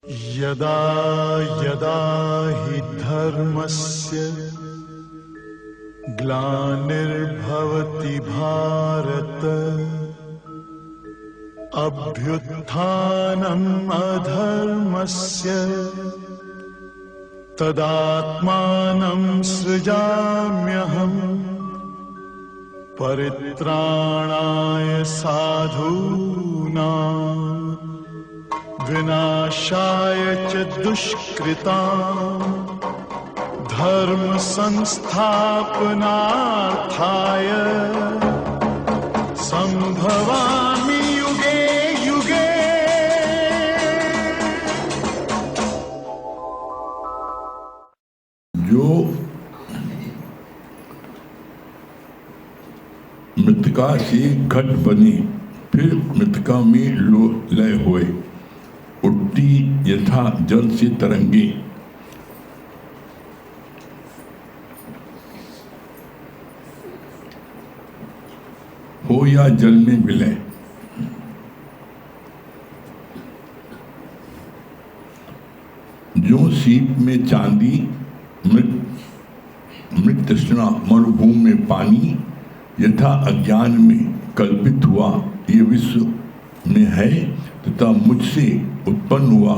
यदा यदा हि धर्मस्य ग्लानिर्भवति भारत अभ्युत्थानम् अधर्मस्य तदात्मानं सृजाम्यहम् परित्राणाय साधूनां विनाशाय च दुष्कृतां धर्म संस्थापनार्थाय संभवामि युगे युगे। जो मृतिका से घट बनी फिर मृतिका में लय हुए उठती यथा जल से तरंगे हो या जल में विलय। जो सीप में चांदी मृत तृष्णा मरुभूमि में पानी यथा अज्ञान में कल्पित हुआ ये विश्व में है तथा मुझसे उत्पन्न हुआ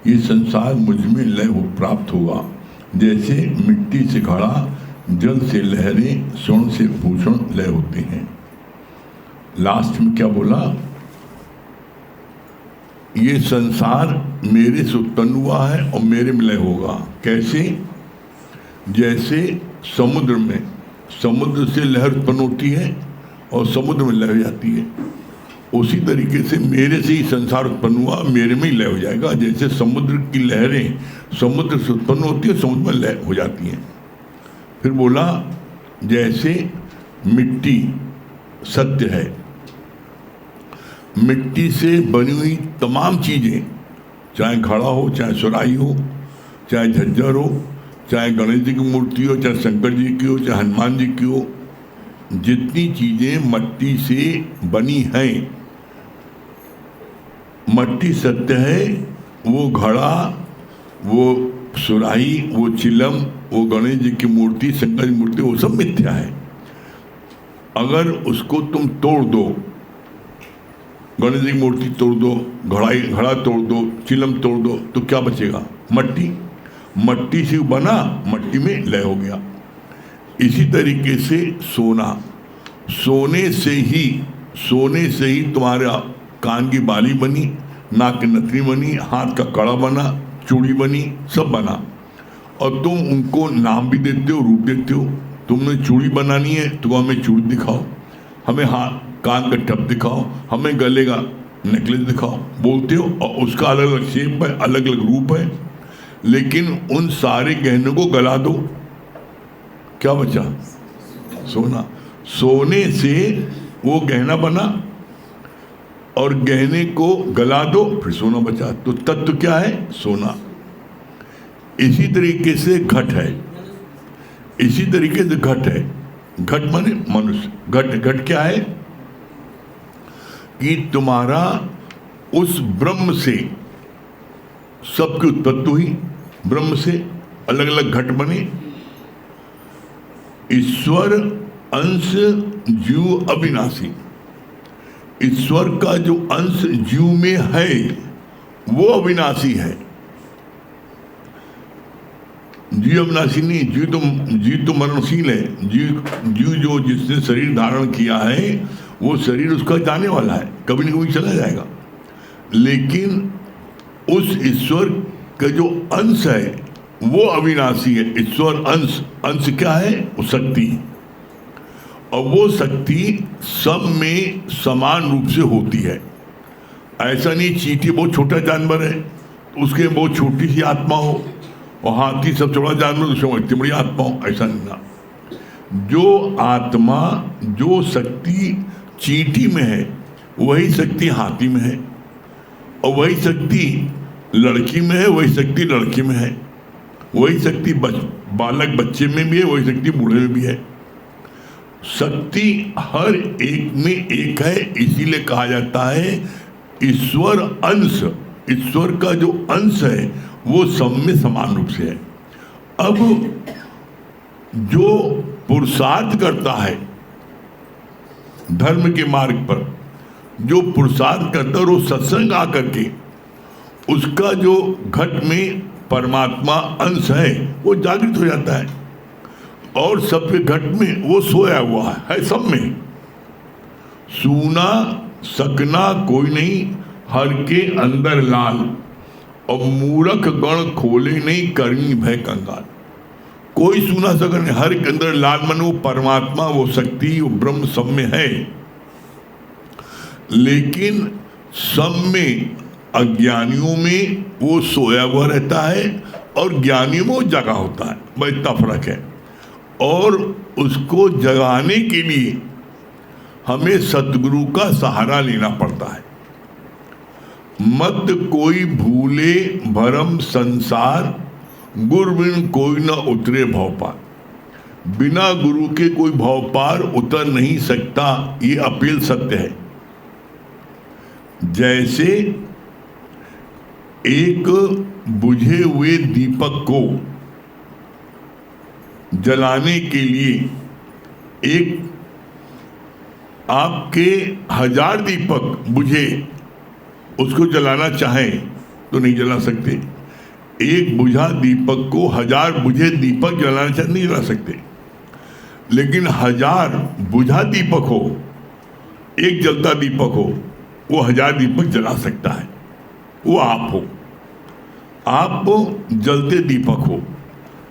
ये संसार मुझ में लय प्राप्त हुआ। जैसे मिट्टी से घड़ा जल से लहरें स्वर्ण से भूषण लय होते हैं। लास्ट में क्या बोला? ये संसार मेरे से उत्पन्न हुआ है और मेरे में लय होगा। कैसे? जैसे समुद्र में समुद्र से लहर उत्पन्न होती है और समुद्र में लय हो जाती है, उसी तरीके से मेरे से ही संसार उत्पन्न हुआ, मेरे में ही लय हो जाएगा। जैसे समुद्र की लहरें समुद्र से उत्पन्न होती है, समुद्र में लय हो जाती हैं। फिर बोला जैसे मिट्टी सत्य है, मिट्टी से बनी हुई तमाम चीज़ें, चाहे घड़ा हो, चाहे सुराही हो, चाहे झज्जर हो, चाहे गणेश जी की मूर्ति हो, चाहे शंकर जी की हो, चाहे हनुमान जी की हो, जितनी चीज़ें मट्टी से बनी हैं, मट्टी सत्य है। वो घड़ा, वो सुराही, वो चिलम, वो गणेश जी की मूर्ति, शंकर जी की मूर्ति, वो सब मिथ्या है। अगर उसको तुम तोड़ दो, गणेश जी की मूर्ति तोड़ दो, घड़ा तोड़ दो, चिलम तोड़ दो, तो क्या बचेगा? मट्टी। मट्टी से बना, मट्टी में लय हो गया। इसी तरीके से सोना, सोने से ही तुम्हारा कान की बाली बनी, नाक की नथनी बनी, हाथ का कड़ा बना, चूड़ी बनी, सब बना। और तुम उनको नाम भी देते हो, रूप देते हो। तुमने चूड़ी बनानी है तो हमें चूड़ी दिखाओ, हमें हाथ कान का टप दिखाओ, हमें गले का नेकलेस दिखाओ, बोलते हो। और उसका अलग अलग शेप है, अलग अलग रूप है, लेकिन उन सारे गहनों को गला दो, क्या बचा? सोना। सोने से वो गहना बना और गहने को गला दो, फिर सोना बचा। तो तत्व क्या है? सोना। इसी तरीके से घट है, इसी तरीके से घट है। घट माने मनुष्य। घट क्या है? कि तुम्हारा उस ब्रह्म से सबकी उत्पत्ति हुई, ब्रह्म से अलग अलग घट बने। ईश्वर अंश जीव अविनाशी, ईश्वर का जो अंश जीव में है वो अविनाशी है। जीव अविनाशी नहीं, जीव तो मरणशील है। जीव जो जिसने शरीर धारण किया है वो शरीर उसका जाने वाला है, कभी न कभी चला जाएगा। लेकिन उस ईश्वर का जो अंश है वो अविनाशी है। ईश्वर अंश क्या है? वो शक्ति। और वो शक्ति सब में समान रूप से होती है। ऐसा नहीं चींटी बहुत छोटा जानवर है उसके बहुत छोटी सी आत्मा हो, और हाथी सब छोटा जानवर उसमें इतनी बड़ी आत्मा हो, ऐसा नहीं ना। जो आत्मा, जो शक्ति चींटी में है वही शक्ति हाथी में है, और वही शक्ति लड़की में है, वही शक्ति लड़के में है, वही शक्ति बालक बच्चे में भी है, वही शक्ति बूढ़े में भी है। शक्ति हर एक में एक है, इसीलिए कहा जाता है ईश्वर अंश ईश्वर का जो अंश है वो सब में समान रूप से है। अब जो पुरुषार्थ करता है धर्म के मार्ग पर, जो पुरुषार्थ करता है, वो सत्संग आकर के उसका जो घट में परमात्मा अंश है वो जागृत हो जाता है, और सबके घट में वो सोया हुआ है सब में। सूना सकना कोई नहीं, हर के अंदर लाल, और मूर्ख गण खोले नहीं, करनी भय कंगाल। कोई सुना सका नहीं, हर के अंदर लाल मन, वो परमात्मा, वो शक्ति, वो ब्रह्म सब में है। लेकिन सब में अज्ञानियों में वो सोया हुआ रहता है और ज्ञानियों में वो जगा होता है, बस इतना फर्क है। और उसको जगाने के लिए हमें सतगुरु का सहारा लेना पड़ता है। मत कोई भूले भरम संसार, गुरु बिन कोई न उतरे भव पार। बिना गुरु के कोई भव पार उतर नहीं सकता, ये अपील सत्य है। जैसे एक बुझे हुए दीपक को जलाने के लिए एक आपके 1000 दीपक बुझे, उसको जलाना चाहें तो नहीं जला सकते। एक बुझा दीपक को 1000 बुझे दीपक जलाना चाहे नहीं जला सकते। लेकिन 1000 बुझा दीपक हो, एक जलता दीपक हो, वो 1000 दीपक जला सकता है। वो आप हो, आप जलते दीपक हो।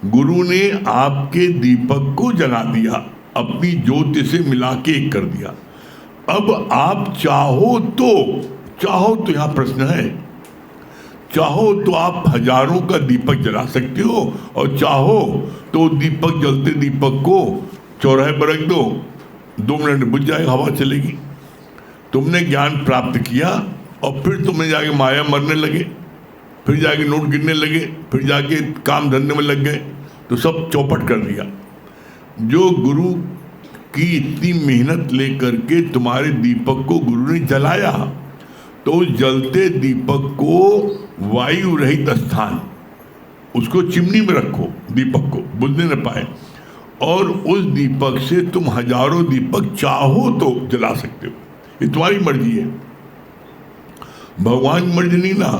गुरु ने आपके दीपक को जला दिया, अपनी ज्योति से मिला के एक कर दिया। अब आप चाहो तो यहाँ प्रश्न है, चाहो तो आप 1000 का दीपक जला सकते हो, और चाहो तो दीपक, जलते दीपक को चौराहे पर रख दो, 2 मिनट बुझ जाएगा, हवा चलेगी। तुमने ज्ञान प्राप्त किया और फिर तुमने जाके माया मरने लगे, फिर जाके नोट गिनने लगे, फिर जाके काम धंधे में लग गए, तो सब चौपट कर दिया। जो गुरु की इतनी मेहनत लेकर के तुम्हारे दीपक को गुरु ने जलाया, तो उस जलते दीपक को वायु रहित स्थान, उसको चिमनी में रखो, दीपक को बुझने न पाए, और उस दीपक से तुम 1000 दीपक चाहो तो जला सकते हो। ये तुम्हारी मर्जी है, भगवान की मर्जी नहीं ना।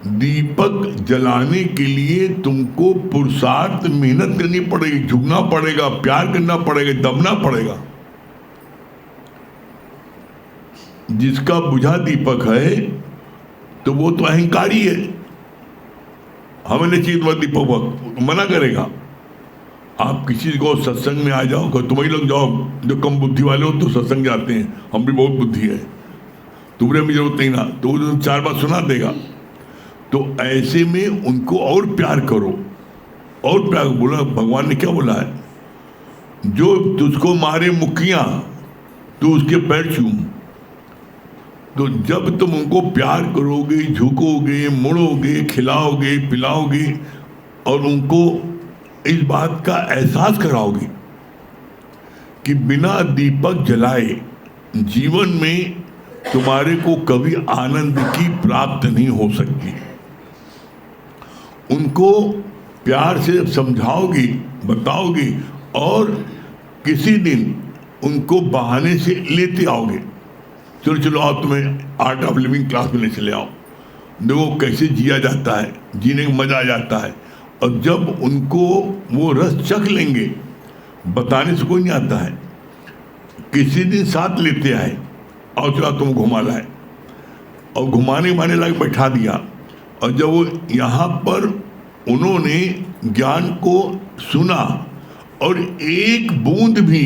दीपक जलाने के लिए तुमको पुरुषार्थ, मेहनत करनी पड़ेगी, झुकना पड़ेगा, प्यार करना पड़ेगा, दबना पड़ेगा। जिसका बुझा दीपक है तो वो तो अहंकारी है, हमें नहीं चाहिए तुम्हारा दीपक, मना करेगा। आप किसी को सत्संग में आ जाओ, तुम ही लोग जाओ जो कम बुद्धि वाले हो तो सत्संग जाते हैं, हम भी बहुत बुद्धि है, तुम्हें भी जरूरत नहीं ना, तो वो 4 बार सुना देगा। तो ऐसे में उनको और प्यार करो, और प्यार बोला। भगवान ने क्या बोला है, जो तुझको मारे मुखियां तू उसके पैर चूम। तो जब तुम उनको प्यार करोगे, झुकोगे, मुड़ोगे, खिलाओगे, पिलाओगे, और उनको इस बात का एहसास कराओगे कि बिना दीपक जलाए जीवन में तुम्हारे को कभी आनंद की प्राप्त नहीं हो सकती। उनको प्यार से समझाओगे, बताओगे, और किसी दिन उनको बहाने से लेते आओगे, चलो चलो आओ तुम्हें आर्ट ऑफ लिविंग क्लास में ले चले आओ, देखो कैसे जिया जाता है, जीने का मजा आ जाता है। और जब उनको वो रस चख लेंगे, बताने से कोई नहीं आता है, किसी दिन साथ लेते आए, और चला तुम घुमा लाए, और घुमाने माने लाके बैठा दिया। और जब वो यहाँ पर उन्होंने ज्ञान को सुना और एक बूंद भी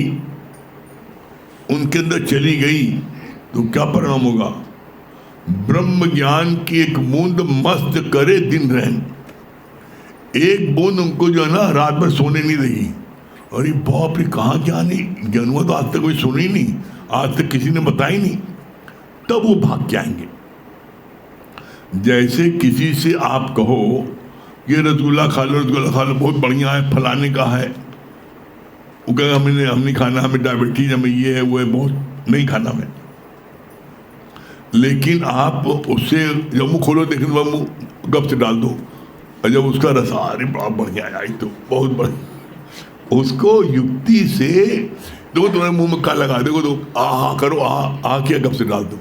उनके अंदर चली गई, तो क्या परिणाम होगा। ब्रह्म ज्ञान की एक बूंद मस्त करे दिन रहन। एक बूंद उनको जो है ना रात भर सोने नहीं देगी। अरे बाप रे, कहाँ ज्ञान है, ज्ञान हुआ तो आज तक कोई सुनी नहीं, आज तक किसी ने बताई नहीं, तब वो भाग के आएंगे। जैसे किसी से आप कहो ये रसगुल्ला खा लो, रसगुल्ला खा लो, बहुत बढ़िया है, फलाने का है, वो कहेगा हम नहीं खाना, हमें डायबिटीज, हमें ये है वो है, बहुत नहीं खाना। में लेकिन आप उससे जब मुँह खोलो देखें तो मुँह गप से डाल दो, और जब उसका रस अरे बड़ा बढ़िया आई तो बहुत बढ़िया, उसको युक्ति से देखो तुम्हारे मुंह में का लगा, देखो तो आ करो, आ किया गप से डाल दो।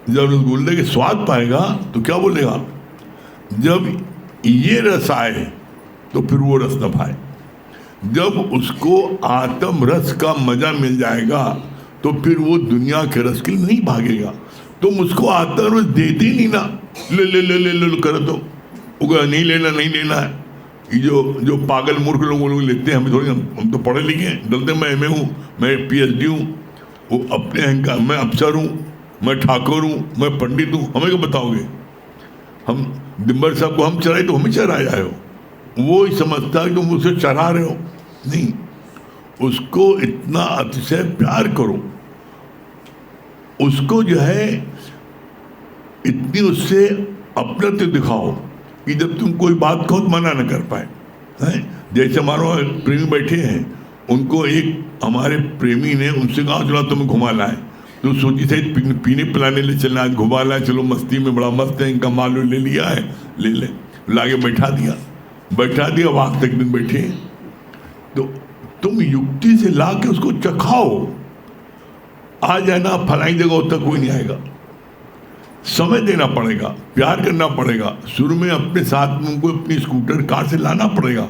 जब रसगुल्ले के स्वाद पाएगा तो क्या बोलेगा, जब ये रस आए तो फिर वो रस न पाए। जब उसको आत्म रस का मजा मिल जाएगा तो फिर वो दुनिया के रस के लिए नहीं भागेगा। तुम उसको आत्म रस देते ही नहीं ना, ले ले ले ले ले करो तो उगा नहीं लेना नहीं लेना है। ये जो पागल मूर्ख लोग लेते हैं, हमें थोड़ी, हम तो पढ़े लिखे हैं, डलते मैं एमए हूँ, मैं PhD हूँ, वो अपने अहंकार, मैं अफसर हूँ, मैं ठाकुर हूँ, मैं पंडित हूँ, हमें क्या बताओगे। हम दिम्बर साहब को हम चराए तो हमें चराया है, वो ही समझता है कि तुम उसे चरा रहे हो। नहीं, उसको इतना अतिशय प्यार करो, उसको जो है इतनी उससे अपनत्व दिखाओ कि जब तुम कोई बात कहो तो मना न कर पाए हैं। जैसे हमारे प्रेमी बैठे हैं, उनको एक हमारे प्रेमी ने उनसे कहा चलो तुम्हें घुमा लाए, तो सोची सही पीने पिलाने ले चलना, आज घुमा लाए, चलो मस्ती में बड़ा मस्त है, इनका मालूम ले लिया है, ले लाके बैठा दिया, वहाँ तक दिन बैठे। तो तुम युक्ति से ला के उसको चखाओ, आ जाना फलाई जगह तक कोई नहीं आएगा। समय देना पड़ेगा, प्यार करना पड़ेगा, शुरू में अपने साथ में उनको अपनी स्कूटर कार से लाना पड़ेगा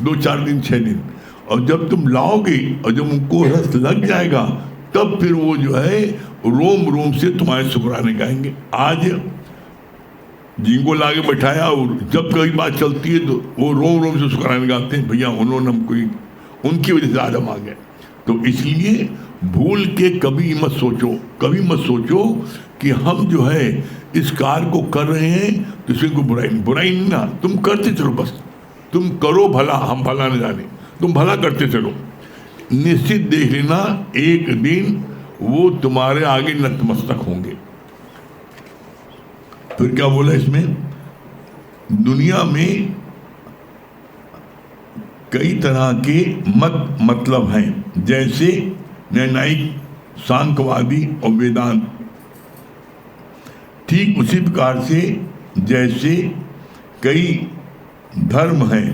2-4 दिन 6 दिन, और जब तुम लाओगे और जब उनको रस लग जाएगा तब फिर वो जो है रोम रोम से तुम्हारे शुक्राने गाएंगे। आज जिनको लाके बैठाया और जब कई बात चलती है तो वो रोम रोम से शुक्राने गाते हैं, भैया उन्होंने हमको, उनकी वजह से आज हम आ गए। तो इसलिए भूल के कभी मत सोचो कि हम जो है इस कार्य को कर रहे हैं तो इसमें कोई बुराई नहीं ना, तुम करते चलो, बस तुम करो भला, हम भला न जाने, तुम भला करते चलो। निश्चित देख लेना एक दिन वो तुम्हारे आगे नतमस्तक होंगे। फिर क्या बोला इसमें, दुनिया में कई तरह के मतलब हैं, जैसे नैयायिक, सांख्यवादी और वेदांत। ठीक उसी प्रकार से जैसे कई धर्म हैं,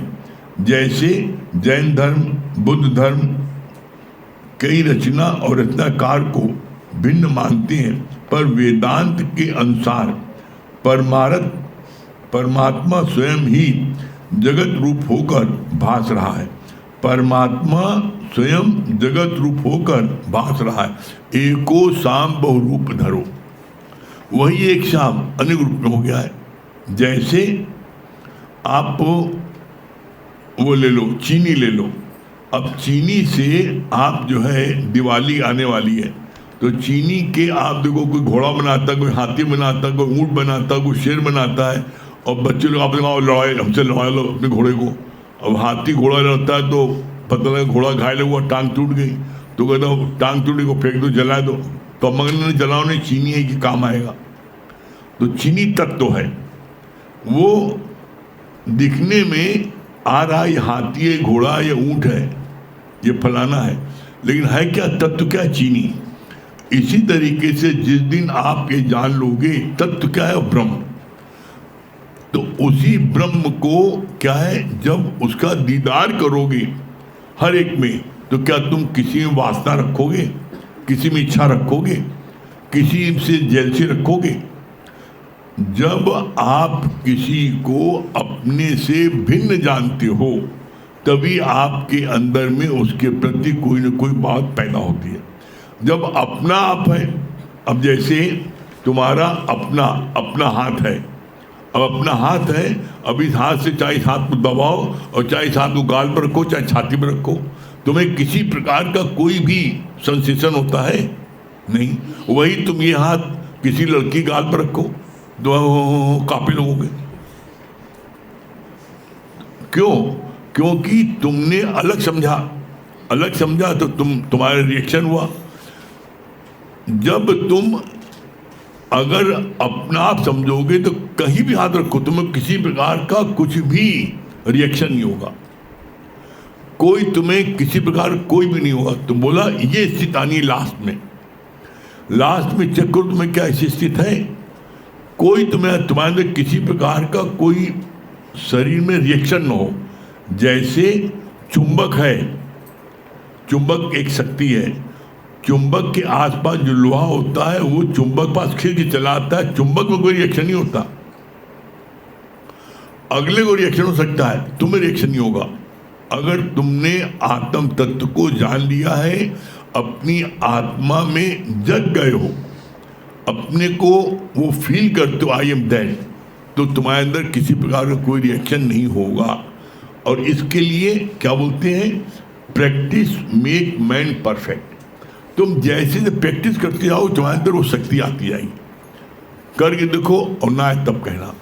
जैसे जैन धर्म, बुद्ध धर्म, कई रचना और रचनाकार को भिन्न मानते हैं, पर वेदांत के अनुसार परमात्मा स्वयं ही जगत रूप होकर भास रहा है। परमात्मा स्वयं जगत रूप होकर भास रहा है। एको शाम बहुरूप धरो, वही एक शाम अनेक रूप में हो गया है। जैसे आप वो ले लो, चीनी ले लो, अब चीनी से आप जो है दिवाली आने वाली है, तो चीनी के आप देखो, कोई घोड़ा बनाता, कोई हाथी बनाता, कोई ऊँट बनाता, कोई शेर बनाता है, और बच्चे लोग आप लगाओ लड़ाई, हमसे लड़ा लो अपने घोड़े को। अब हाथी घोड़ा लड़ता है तो पता लगा घोड़ा घायल हुआ, टांग टूट गई, तो कहता टांग टूटी को फेंक दो, जला दो, तो मगर ने जलाओ नहीं, चीनी है कि काम आएगा। तो चीनी तत्व है, वो दिखने में आ रहा है हाथी है, घोड़ा है, ऊँट है, ये फलाना है, लेकिन है क्या तत्व, क्या चीनी। इसी तरीके से जिस दिन आप ये जान लोगे तत्व क्या है, ब्रह्म, तो उसी ब्रह्म को क्या है, जब उसका दीदार करोगे हर एक में, तो क्या तुम किसी में वासना रखोगे, किसी में इच्छा रखोगे, किसी से जेलसी रखोगे। जब आप किसी को अपने से भिन्न जानते हो तभी आपके अंदर में उसके प्रति कोई न कोई बात पैदा होती है। जब अपना आप है, अब जैसे तुम्हारा अपना हाथ है, अब अपना हाथ है, अब इस हाथ से चाहे इस हाथ को दबाओ और चाहे इस हाथ को गाल पर रखो, चाहे छाती पर रखो, तुम्हें किसी प्रकार का कोई भी सेंसेशन होता है नहीं। वही तुम ये हाथ किसी लड़की गाल पर रखो तो काफी लोगोगे। क्यों? क्योंकि तुमने अलग समझा तो तुम्हारा रिएक्शन हुआ। जब तुम अगर अपना आप समझोगे तो कहीं भी हाथ रखो, तुम्हें किसी प्रकार का कुछ भी रिएक्शन नहीं होगा, कोई तुम्हें किसी प्रकार कोई भी नहीं होगा। तो बोला ये स्थिति आनी लास्ट में, लास्ट में चेक करो तुम्हें क्या स्थित है। कोई तुम्हारे अंदर किसी प्रकार का कोई शरीर में रिएक्शन न हो। जैसे चुंबक है, चुंबक एक शक्ति है, चुंबक के आसपास जो लोहा होता है वो चुंबक पास खींच के चला आता है, चुंबक में कोई रिएक्शन नहीं होता। अगले को रिएक्शन हो सकता है, तुम्हें रिएक्शन नहीं होगा। अगर तुमने आत्म तत्व को जान लिया है, अपनी आत्मा में जग गए हो, अपने को वो फील करते हो आई एम दैट, तो तुम्हारे अंदर किसी प्रकार का कोई रिएक्शन नहीं होगा। और इसके लिए क्या बोलते हैं, प्रैक्टिस मेक मैन परफेक्ट। तुम जैसे प्रैक्टिस करते जाओ तुम्हारे अंदर वो शक्ति आती जाएगी। करके देखो और ना है तब कहना।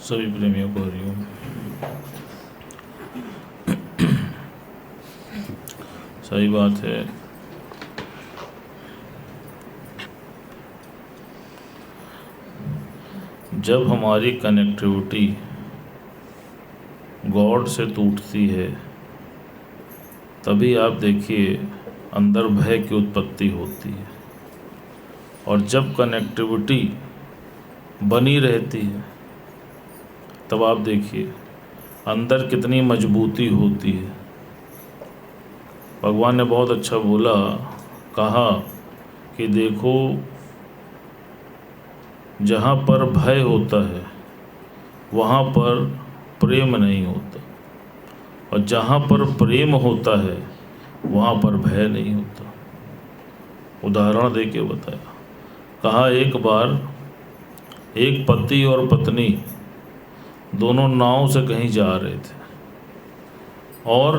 सभी प्रेमियों को हरिओम। सही बात है, जब हमारी कनेक्टिविटी गॉड से टूटती है तभी आप देखिए अंदर भय की उत्पत्ति होती है। और जब कनेक्टिविटी बनी रहती है तब आप देखिए अंदर कितनी मजबूती होती है। भगवान ने बहुत अच्छा बोला, कहा कि देखो जहाँ पर भय होता है वहाँ पर प्रेम नहीं होता, और जहाँ पर प्रेम होता है वहाँ पर भय नहीं होता। उदाहरण दे के बताया, कहा एक बार एक पति और पत्नी दोनों नाव से कहीं जा रहे थे और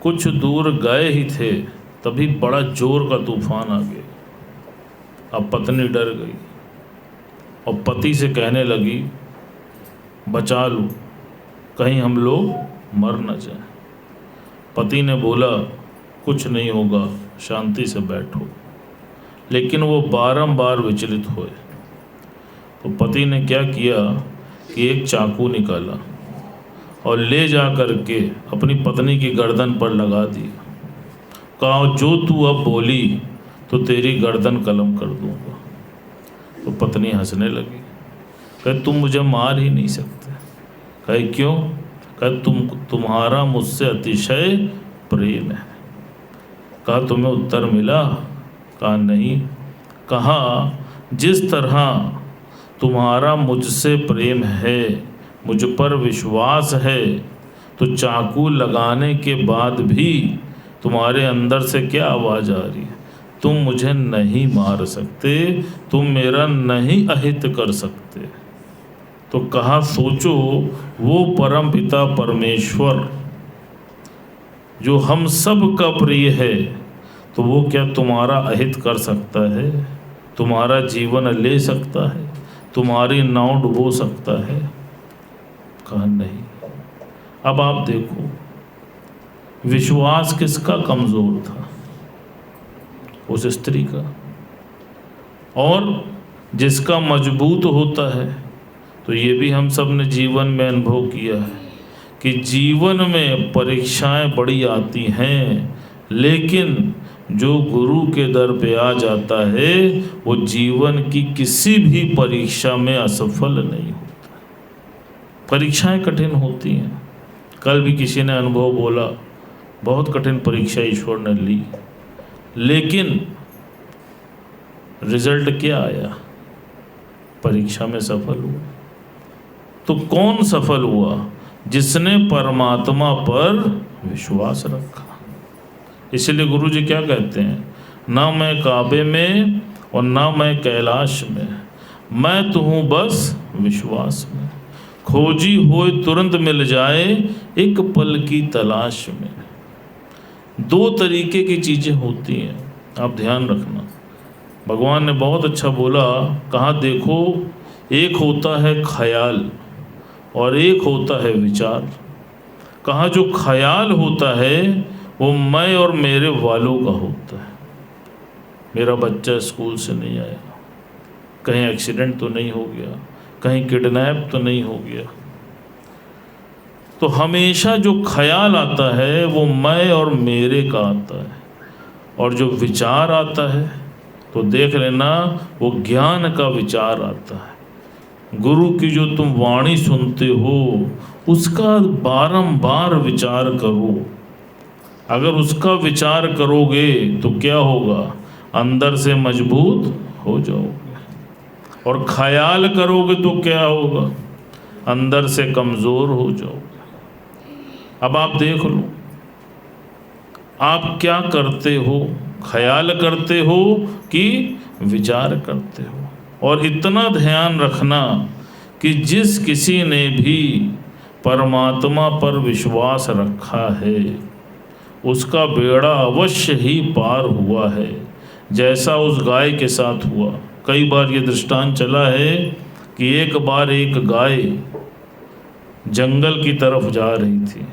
कुछ दूर गए ही थे तभी बड़ा जोर का तूफान आ गया। अब पत्नी डर गई और पति से कहने लगी, बचा लो कहीं हम लोग मर न जाएं। पति ने बोला, कुछ नहीं होगा, शांति से बैठो। लेकिन वो बारंबार विचलित हुए। तो पति ने क्या किया कि एक चाकू निकाला और ले जा कर के अपनी पत्नी की गर्दन पर लगा दिया। कहा, जो तू अब बोली तो तेरी गर्दन कलम कर दूंगा। तो पत्नी हंसने लगी, कहे तुम मुझे मार ही नहीं सकते। कहे क्यों? कहे तुम्हारा मुझसे अतिशय प्रेम है। कहा तुम्हें उत्तर मिला? कहा नहीं। कहा जिस तरह तुम्हारा मुझसे प्रेम है, मुझ पर विश्वास है, तो चाकू लगाने के बाद भी तुम्हारे अंदर से क्या आवाज़ आ रही है? तुम मुझे नहीं मार सकते, तुम मेरा नहीं अहित कर सकते। तो कहा सोचो, वो परम पिता परमेश्वर जो हम सब का प्रिय है, तो वो क्या तुम्हारा अहित कर सकता है? तुम्हारा जीवन ले सकता है? तुम्हारी नाव डुबो सकता है? कहा नहीं। अब आप देखो विश्वास किसका कमज़ोर था? उस स्त्री का। और जिसका मजबूत होता है, तो ये भी हम सब ने जीवन में अनुभव किया है कि जीवन में परीक्षाएं बड़ी आती हैं, लेकिन जो गुरु के दर पे आ जाता है वो जीवन की किसी भी परीक्षा में असफल नहीं होता। परीक्षाएं कठिन होती हैं। कल भी किसी ने अनुभव बोला, बहुत कठिन परीक्षा ईश्वर ने ली, लेकिन रिजल्ट क्या आया? परीक्षा में सफल हुआ। तो कौन सफल हुआ? जिसने परमात्मा पर विश्वास रखा। इसलिए गुरु जी क्या कहते हैं, ना मैं काबे में और ना मैं कैलाश में, मैं तो हूँ बस विश्वास में। खोजी होए तुरंत मिल जाए, एक पल की तलाश में। दो तरीके की चीज़ें होती हैं, आप ध्यान रखना। भगवान ने बहुत अच्छा बोला, कहा देखो एक होता है ख्याल और एक होता है विचार। कहा जो ख्याल होता है वो मैं और मेरे वालों का होता है। मेरा बच्चा स्कूल से नहीं आया, कहीं एक्सीडेंट तो नहीं हो गया, कहीं किडनैप तो नहीं हो गया। तो हमेशा जो ख्याल आता है वो मैं और मेरे का आता है, और जो विचार आता है तो देख लेना वो ज्ञान का विचार आता है। गुरु की जो तुम वाणी सुनते हो उसका बारंबार विचार करो। अगर उसका विचार करोगे तो क्या होगा, अंदर से मजबूत हो जाओगे, और ख्याल करोगे तो क्या होगा, अंदर से कमज़ोर हो जाओगे। अब आप देख लो, आप क्या करते हो, ख्याल करते हो कि विचार करते हो। और इतना ध्यान रखना कि जिस किसी ने भी परमात्मा पर विश्वास रखा है उसका बेड़ा अवश्य ही पार हुआ है, जैसा उस गाय के साथ हुआ। कई बार ये दृष्टांत चला है कि एक बार एक गाय जंगल की तरफ जा रही थी,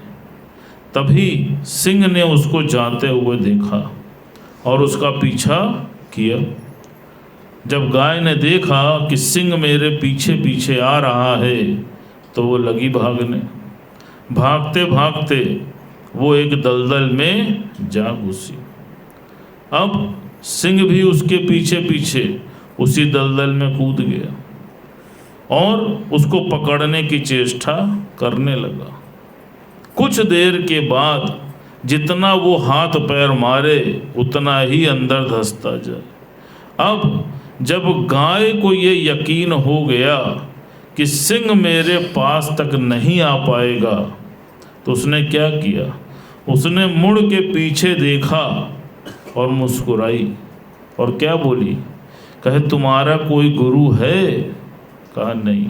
तभी सिंह ने उसको जाते हुए देखा और उसका पीछा किया। जब गाय ने देखा कि सिंह मेरे पीछे पीछे आ रहा है तो वो लगी भागने। भागते भागते वो एक दलदल में जा घुसी। अब सिंह भी उसके पीछे पीछे उसी दलदल में कूद गया और उसको पकड़ने की चेष्टा करने लगा। कुछ देर के बाद जितना वो हाथ पैर मारे उतना ही अंदर धंसता जाए। अब जब गाय को ये यकीन हो गया कि सिंह मेरे पास तक नहीं आ पाएगा तो उसने क्या किया, उसने मुड़ के पीछे देखा और मुस्कुराई और क्या बोली, कहे तुम्हारा कोई गुरु है? कहा नहीं।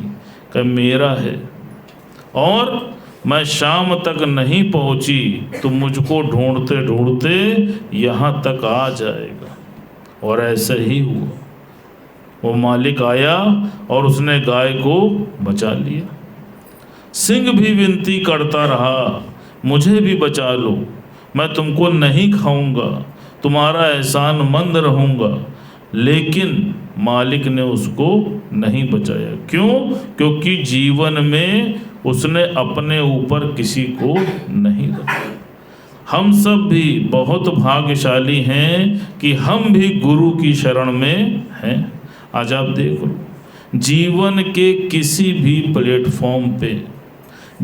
कहे मेरा है, और मैं शाम तक नहीं पहुंची तो मुझको ढूंढते ढूंढते यहाँ तक आ जाएगा। और ऐसा ही हुआ, वो मालिक आया और उसने गाय को बचा लिया। सिंह भी विनती करता रहा, मुझे भी बचा लो, मैं तुमको नहीं खाऊंगा, तुम्हारा एहसान मंद रहूंगा। लेकिन मालिक ने उसको नहीं बचाया। क्यों? क्योंकि जीवन में उसने अपने ऊपर किसी को नहीं रखा। हम सब भी बहुत भाग्यशाली हैं कि हम भी गुरु की शरण में हैं। आज आप देख लो, जीवन के किसी भी प्लेटफॉर्म पे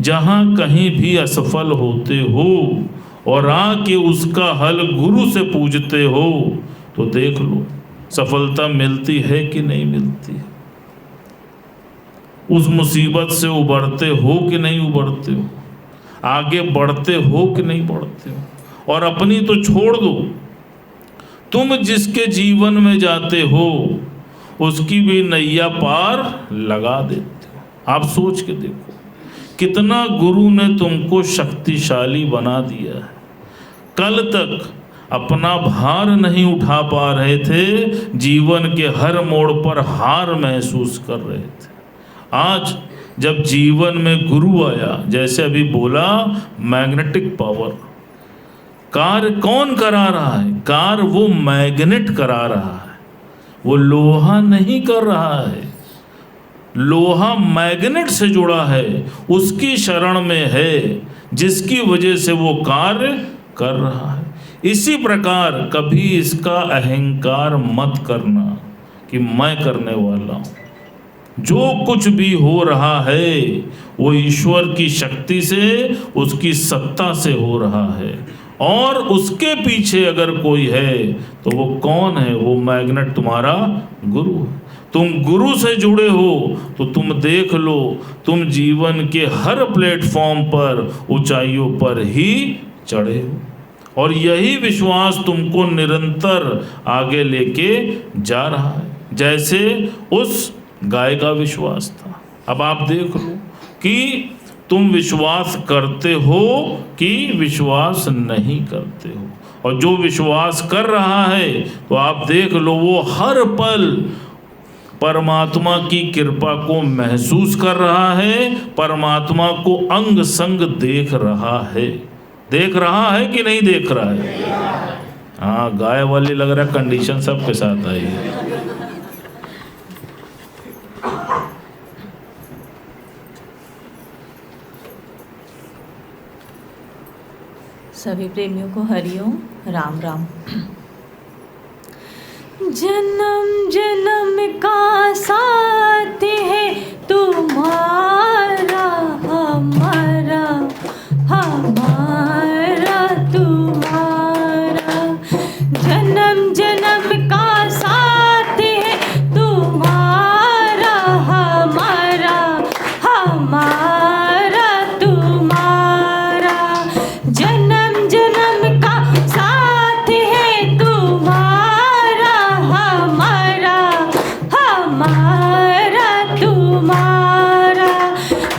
जहाँ कहीं भी असफल होते हो और आके उसका हल गुरु से पूछते हो तो देख लो सफलता मिलती है कि नहीं मिलती। उस मुसीबत से उबरते हो कि नहीं उबरते हो, आगे बढ़ते हो कि नहीं बढ़ते हो। और अपनी तो छोड़ दो, तुम जिसके जीवन में जाते हो उसकी भी नैया पार लगा देते हो। आप सोच के देखो कितना गुरु ने तुमको शक्तिशाली बना दिया है। कल तक अपना भार नहीं उठा पा रहे थे, जीवन के हर मोड़ पर हार महसूस कर रहे थे। आज जब जीवन में गुरु आया, जैसे अभी बोला मैग्नेटिक पावर, कार्य कौन करा रहा है? कार्य वो मैग्नेट करा रहा है, वो लोहा नहीं कर रहा है। लोहा मैग्नेट से जुड़ा है, उसकी शरण में है, जिसकी वजह से वो कार्य कर रहा है। इसी प्रकार कभी इसका अहंकार मत करना कि मैं करने वाला हूँ। जो कुछ भी हो रहा है वो ईश्वर की शक्ति से, उसकी सत्ता से हो रहा है। और उसके पीछे अगर कोई है तो वो कौन है? वो मैग्नेट तुम्हारा गुरु है। तुम गुरु से जुड़े हो तो तुम देख लो, तुम जीवन के हर प्लेटफॉर्म पर ऊंचाइयों पर ही चढ़े हो, और यही विश्वास तुमको निरंतर आगे लेके जा रहा है, जैसे उस गाय का विश्वास था। अब आप देख लो कि तुम विश्वास करते हो कि विश्वास नहीं करते हो। और जो विश्वास कर रहा है तो आप देख लो वो हर पल परमात्मा की कृपा को महसूस कर रहा है, परमात्मा को अंग संग देख रहा है। देख रहा है कि नहीं देख रहा है? हाँ, गाय वाली लग रहा है कंडीशन सबके साथ आई है। सभी प्रेमियों को हरिओम, राम राम। जन्म जन्म का साथ है तुम्हारा हमारा, हमारा तुम्हारा। जन्म जन्म का साथ है तुम्हारा हमारा, हमारा तुम्हारा। जन्म जन्म का साथ है तुम्हारा हमारा, हमारा तुम्हारा।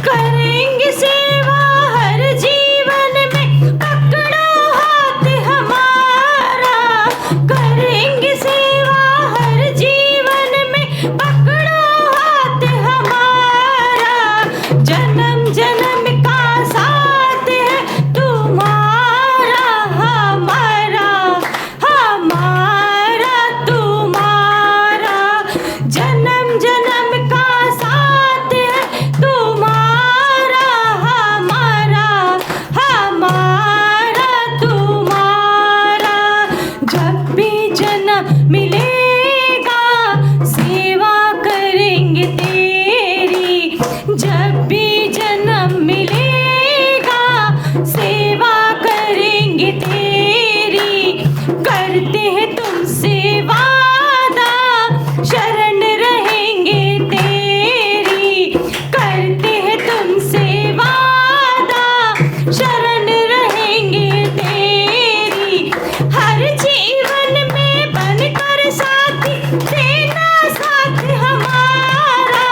करेंगे सेवा हर जीवन में, पकड़ो हाथ हमारा। करेंगे सेवा हर जीवन में, पकड़ो हाथ हमारा। जन्म जन्म का साथ है तुम्हारा हमारा, हमारा तुम्हारा। जन्म जन्म का साथ है तुम्हारा हमारा, हमारा तुम्हारा। जब भी जन्म मिलेगा सेवा करेंगे तेरी। जब भी जन्म मिलेगा सेवा करेंगे तेरी। करते हैं तुमसे वादा, शरण रहेंगे तेरी। करते हैं तुमसे वादा, शरण रहेंगे तेरी। हर जीवन में बनकर साथी देना साथ हमारा।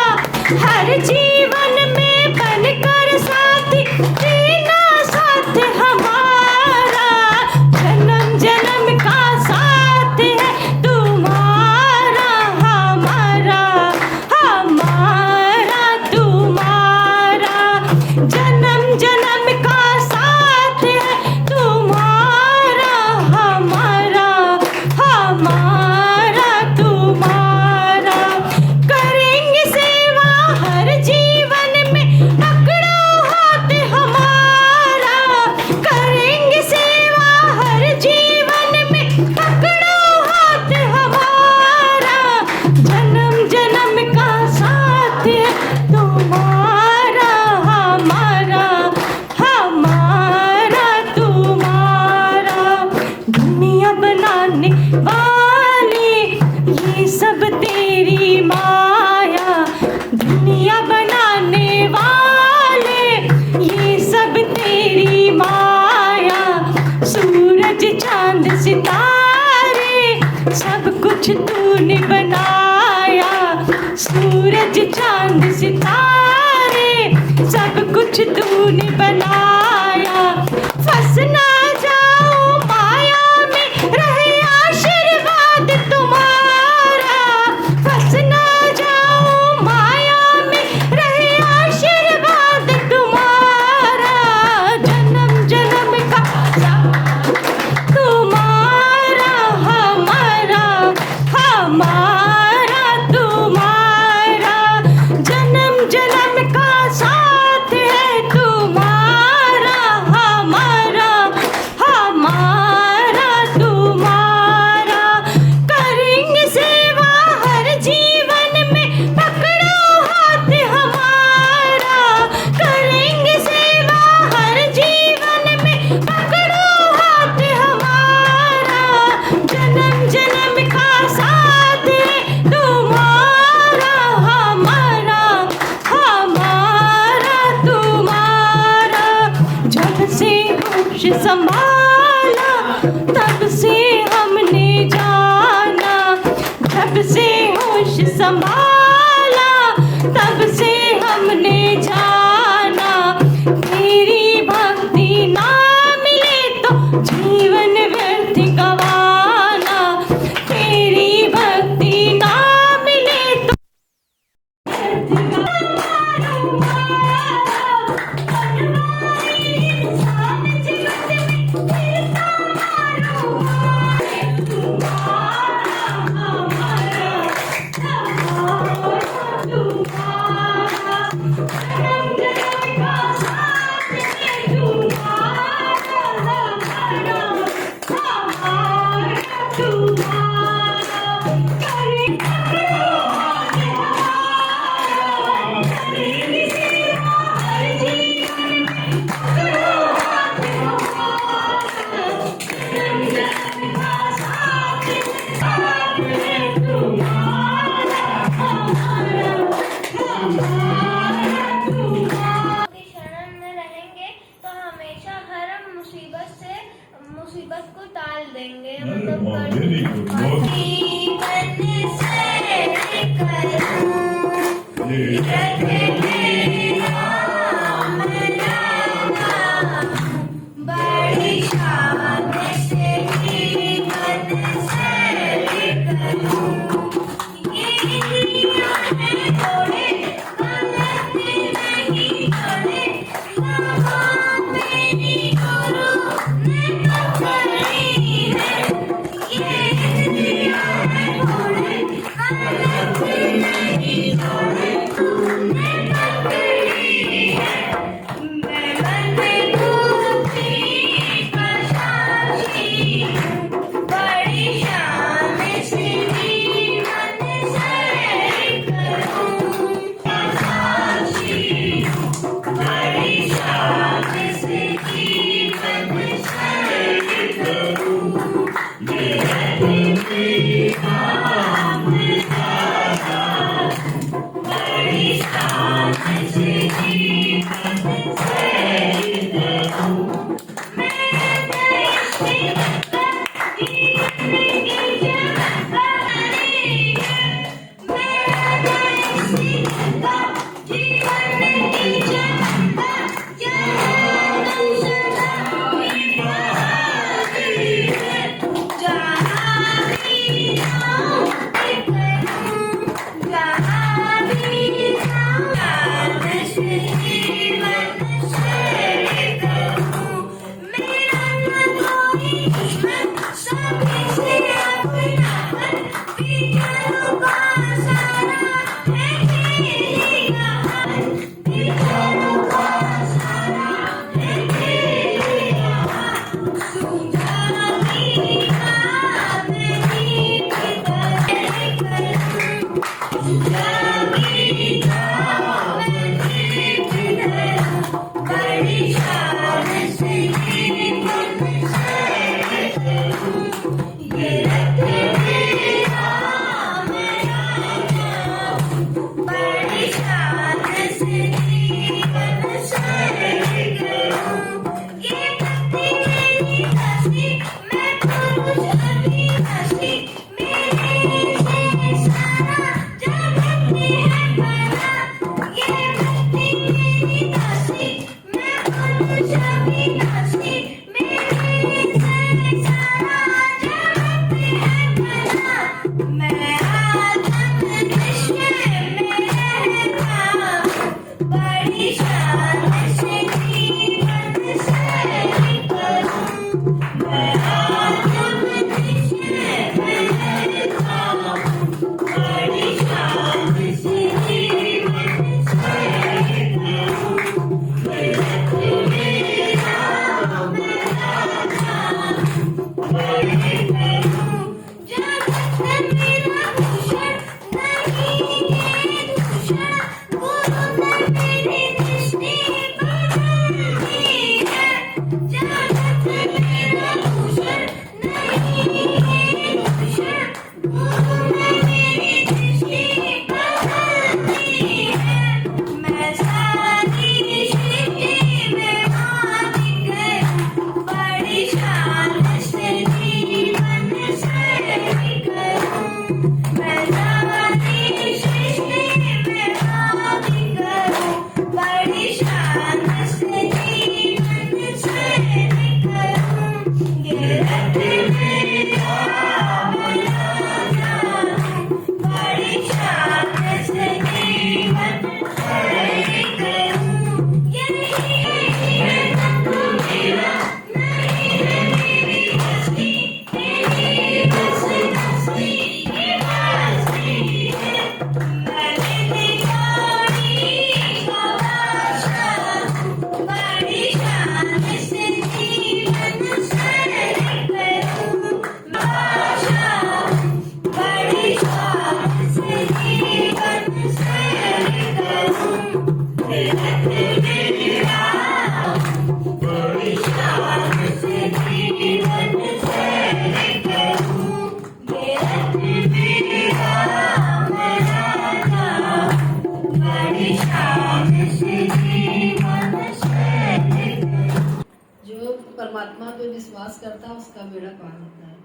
हर जीवन में बनकर साथी देना साथ हमारा। जन्म जन्म का साथ है तुम्हारा हमारा, हमारा तुम्हारा। जन्म जन्म का साथ है तुम्हारा हमारा, हमारा तुम्हारा। करेंगे सेवा हर जीवन में, पकड़ो हाथ हमारा। करेंगे सेवा हर जीवन में, पकड़ो हाथ हमारा। जन्म जन्म का साथ है तुम्हारा हमारा, हमारा तुम्हारा। दुनिया बनाने वाले ये सब तेरी माया। दुनिया बनाने वाले ये सब तेरी माया। सूरज चांद सितारे सब कुछ तूने बनाया। सूरज चांद सितारे सब कुछ तूने बनाया। फंस ना जाओ माया में, रहे आशीर्वाद तुम्हारा। फंस ना जाओ माया में, रहे आशीर्वाद तुम्हारा। जन्म जन्म का साथ तुम्हारा हमारा, हमारा तुम्हारा। जन्म जन्म का साथ है तुम्हारा हमारा, परमात्मा पे विश्वास करता है उसका बेड़ा पार होता है।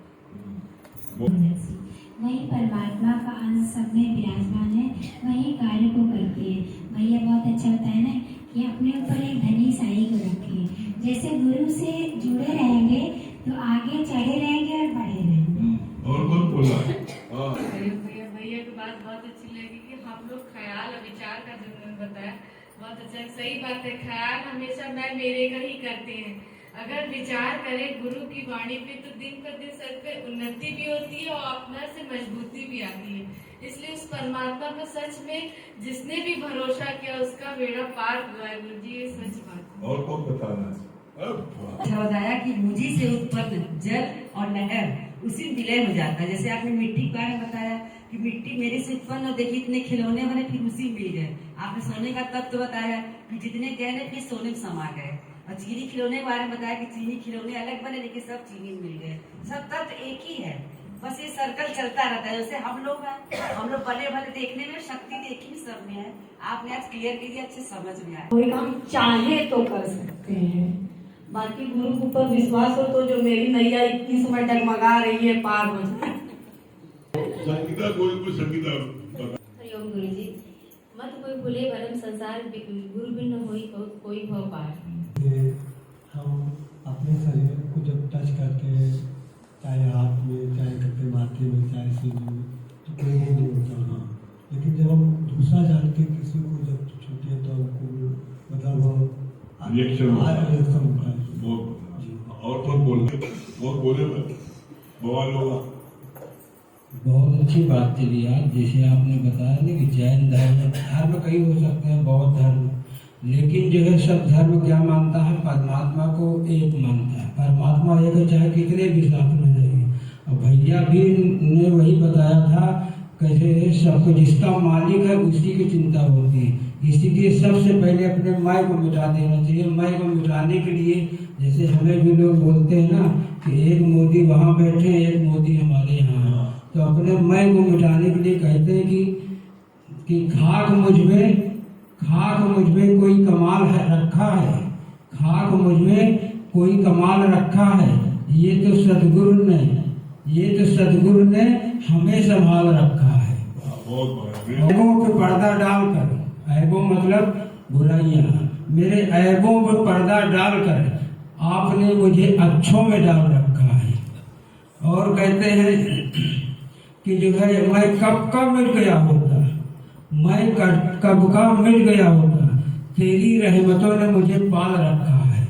वही परमात्मा का अंश सब में विराजमान है, वही कार्य को करते हैं। भैया बहुत अच्छा बताया ना कि अपने ऊपर एक धनी साई को रखें। जैसे गुरु से जुड़े रहेंगे तो आगे चढ़े रहेंगे और बढ़े रहेंगे। और कौन बोला? भैया की बात बहुत अच्छी लगी कि हम लोग ख्याल और विचार का जो उन्होंने बताया बहुत अच्छा, सही बात है। ख्याल हमेशा मैं मेरे का ही करते हैं। अगर विचार करें गुरु की वाणी पे तो दिन पर दिन सर पे उन्नति भी होती है और अपना से मजबूती भी आती है। इसलिए उस परमात्मा पर सच में जिसने भी भरोसा किया उसका बेड़ा पार हुआ है गुरु जी, ये सच बात है। और कौन बताना? अच्छा बताया कि मुझी से उत्पन्न जल और नहर उसी विलय हो जाता है। जैसे आपने मिट्टी के बारे में बताया कि मिट्टी मेरे से उत्पन्न, और देखिए इतने खिलौने बने फिर उसी मिल गए। आपने सोने का तत्व बताया कि जितने गहने फिर सोने में समा गए, और चीनी खिलौने के बारे में बताया कि चीनी खिलौने अलग बने लेकिन सब चीनी में मिल गए। सब तत्व एक ही है, बस ये सर्कल चलता रहता है। जैसे हम लोग बने भले देखने में, शक्ति तो एक ही सब में है। आपने आज क्लियर कीजिए, अच्छे समझ में आया। कोई काम चाहे तो कर सकते हैं, बाकी गुरु के ऊपर विश्वास हो तो जो मेरी नैया इतनी समय डगमगा रही है पार हो जाए। संगीता कोई संगीता हरिओम गुरु जी। मत कोई भूले भरम संसार गुरु बिन होई कोई भव पार। हम अपने शरीर को जब टच करते हैं, चाहे हाथ में, चाहे कपड़े माथे में, चाहे सिर में, तो कोई नहीं होता। लेकिन जब हम दूसरा जान के किसी को जब छूते हैं तो हमको मतलब रिएक्शन होता है। और कौन बोले भगवान लोग बहुत अच्छी बात चली यार। जैसे आपने बताया ना कि जैन धर्म कई हो सकते हैं, बौद्ध धर्म, लेकिन जो है सब धर्म क्या मानता है? परमात्मा को एक मानता है। परमात्मा एक है, चाहे कितने भी शास्त्र में जाइए। और भैया भी ने वही बताया था कैसे सबको जिसका मालिक है उसी की चिंता होती है। इसीलिए सबसे पहले अपने मैं को मिटा देना चाहिए। मैं को मिटाने के लिए जैसे हमें भी लोग बोलते हैं ना कि एक मोदी वहाँ बैठे, एक मोदी हमारे यहाँ, तो अपने मैं को मिटाने के लिए कहते हैं कि खाक मुझ में कोई कमाल है रखा है, खाक मुझ में कोई कमाल रखा है। ये तो सदगुरु ने हमें संभाल रखा है। ऐबों पे पर्दा डालकर, ऐबों मतलब बुराइयां, मेरे ऐबों पर पर्दा डालकर आपने मुझे अच्छों में डाल रखा है। और कहते हैं कि जो है मैं कब का मिट गया होता, मैं कब का मिट गया होता, तेरी रहमतों ने मुझे पाल रखा है।